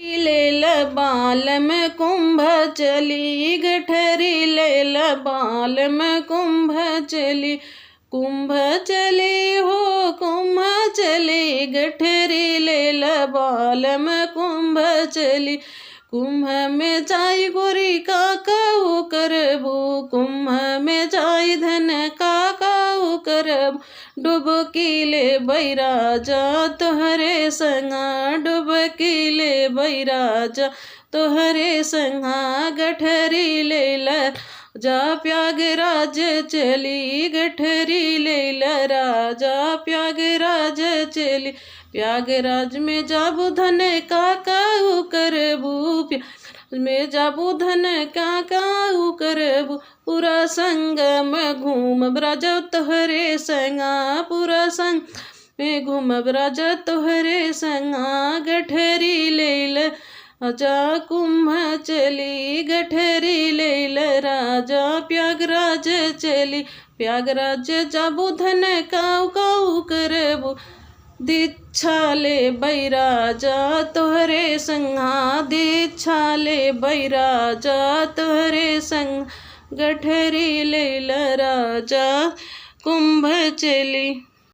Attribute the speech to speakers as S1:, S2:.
S1: लेल बाल में कुंभ चली, गठरी लेल बाल में कुंभ चली। कुंभ चली हो कुंभ चली, गठरी लेल बाल में कुंभ चली। कुंभ में जाई गोरी काकाऊ करबू, कुंभ में जाई धन काकाऊ करबू। डुबकी ले बैराजा तोहरे संगा, डुबकी ले बैराजा तोहरे संगा। गठरी लेल जा प्रयागराज चली, गठरी लेल राजा प्रयागराज चली। प्रयागराज में जाबू धन काकाऊ करबू, प्रयागराज में जाबू धन काकाऊ करबू। पूरा संगम घूमब राजा तोहरे संगा, पूरा संग में घूमब राजा तोहरे संगा। गठरी लेल जा कुंभ चली, गठरी लेल राजा प्रयागराज चली। प्रयागराज जाबू धन काऊ काऊ करबू, दीक्षा ले बैराजा तोहरे संगा, दीक्षा ले बैराजा तोहरे संग। गठरी लेल राजा कुंभ चली।